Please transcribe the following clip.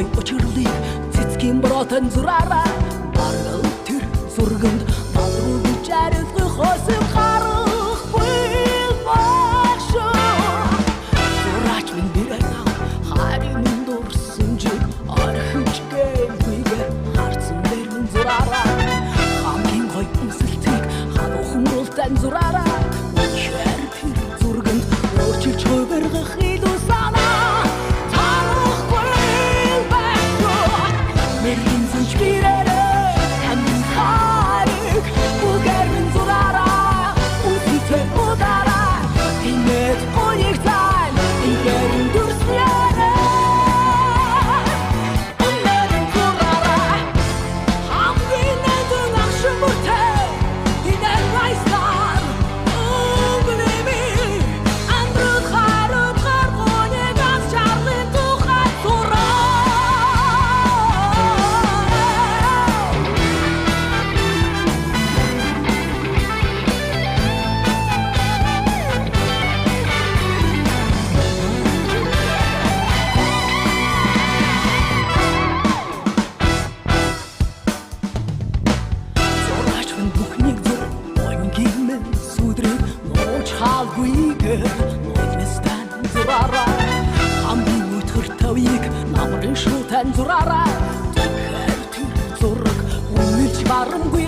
гой учирлыг цэцгийн броотон зураараа баргал тэр зурганд надруу бичээрэлгүй хосон харахгүй багшо зураач минь бирэнаа харин дурсан жиг архиж гэлбигээ харцсан дэрэн зураараа хамгийн гой үсэлтийг хадуухан болтан зураараа учир тэр зурганд өөрчилж хувиргах илүү санаа Зураараа тэр зураг үнэлж барамгүй